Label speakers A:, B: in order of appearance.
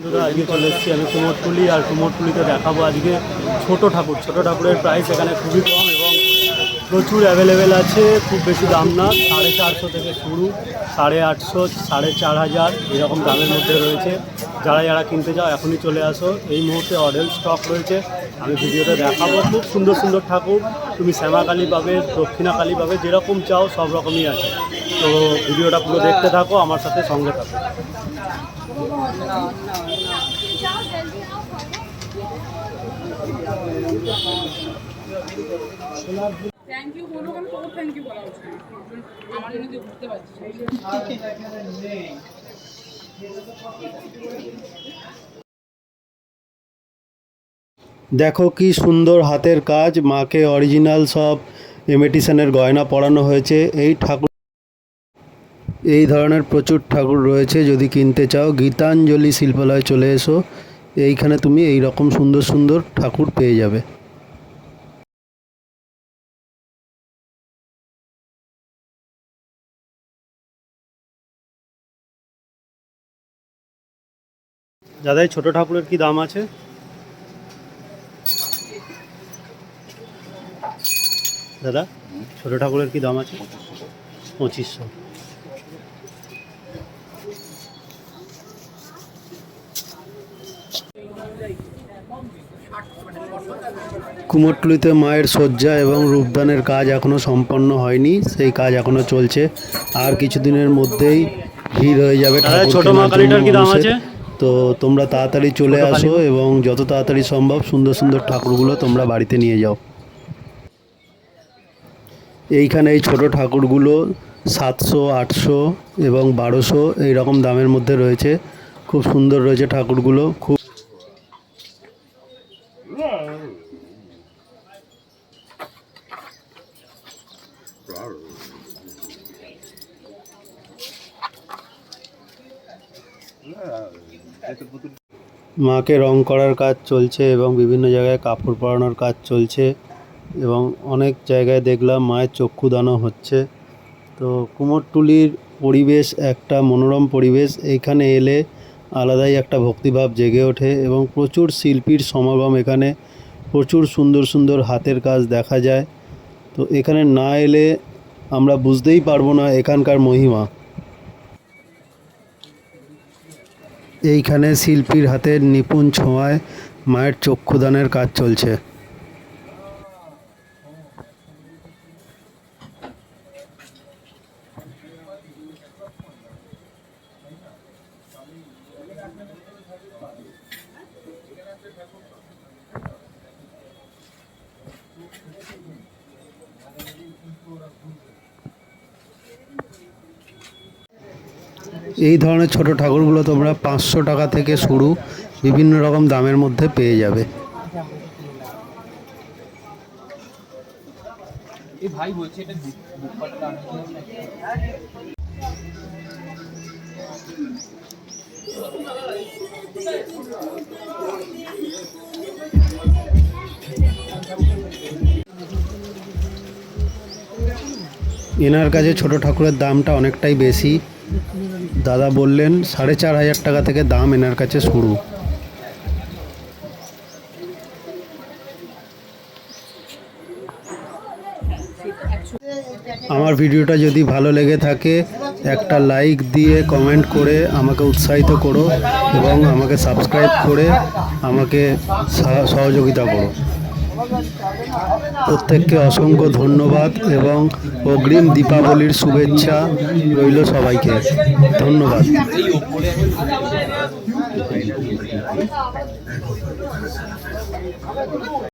A: বন্ধুরা আজকে চলে এসেছি আমি কুমোরটুলি, আর কুমোরটুলিতে দেখাবো আজকে ছোট ঠাকুরের প্রাইস এখানে খুবই কম এবং প্রচুর অ্যাভেলেবেল আছে, খুব বেশি দাম না, 450 থেকে শুরু, 850, 4500 এরকম দামের মধ্যে রয়েছে। যারা কিনতে চাও এখনই চলে আসো, এই মুহূর্তে অডেল স্টক রয়েছে। আমি ভিডিওতে দেখাবো, খুব সুন্দর সুন্দর ঠাকুর, তুমি শ্যামাকালী পাবে, দক্ষিণাকালী পাবে, যেরকম চাও সব রকমই আছে। তো ভিডিওটা পুরো দেখতে থাকো, আমার সাথে সঙ্গে থাকো।
B: থ্যাংক ইউ বলো, আমি তোর থ্যাংক ইউ বলা উচিত আমার জন্য তুই বুঝতে পারছিস।
C: দেখো কি সুন্দর হাতের কাজ, মাকে অরিজিনাল সব ইমিটেশনের গয়না পরানো হয়েছে। এই ধরনের প্রচুর ঠাকুর রয়েছে, যদি কিনতে চাও গীতাঞ্জলি শিল্পালয়ে চলে এসো, এইখানে তুমি এই রকম সুন্দর সুন্দর ঠাকুর পেয়ে যাবে।
A: দাদা এই ছোটো ঠাকুরের কি দাম আছে? দাদা ছোটো ঠাকুরের কি দাম আছে? 2500।
C: কুমোরটুলিতে মায়ের সজ্জা এবং রূপদানের কাজ এখনও সম্পন্ন হয়নি, সেই কাজ এখনও চলছে। আর কিছুদিনের মধ্যেই ভিড় হয়ে যাবে।
A: ছোটো মা কালীটার কি দাম আছে?
C: তো তোমরা তাড়াতাড়ি চলে আসো এবং যত তাড়াতাড়ি সম্ভব সুন্দর সুন্দর ঠাকুরগুলো তোমরা বাড়িতে নিয়ে যাও। এইখানে এই ছোটো ঠাকুরগুলো 700, 800 এবং 1200 এইরকম দামের মধ্যে রয়েছে। খুব সুন্দর রয়েছে ঠাকুরগুলো। খুব মাকে রং করার কাজ চলছে এবং বিভিন্ন জায়গায় কাপড় পরানোর কাজ চলছে এবং অনেক জায়গায় দেখলাম মায়ের চক্ষুদানও হচ্ছে। তো কুমোরটুলির পরিবেশ একটা মনোরম পরিবেশ, এইখানে এলে আলাদাই একটা ভক্তিভাব জেগে ওঠে এবং প্রচুর শিল্পীর সমাগম, এখানে প্রচুর সুন্দর সুন্দর হাতের কাজ দেখা যায়। তো এখানে না এলে আমরা বুঝতেই পারবো না এখানকার মহিমা। এইখানে শিল্পীর হাতের নিপুণ ছোঁয়ায় মায়ের চক্ষুদানের কাজ চলছে। এই ধরনের ছোট ঠাকুরগুলো তোমরা 500 টাকা থেকে শুরু, বিভিন্ন রকম দামের মধ্যে পেয়ে যাবে। এনার কাছে ছোট ঠাকুরের দামটা অনেকটাই বেশি। দাদা বললেন 4500 টাকা থেকে দাম এনার কাছে শুরু। আমার ভিডিওটা যদি ভালো লেগে থাকে একটা লাইক দিয়ে কমেন্ট করে আমাকে উৎসাহিত করো এবং আমাকে সাবস্ক্রাইব করে আমাকে সহযোগিতা করো। প্রত্যেককে অসংখ্য ধন্যবাদ এবং অগ্রিম দীপাবলির শুভেচ্ছা রইল সবাইকে। ধন্যবাদ।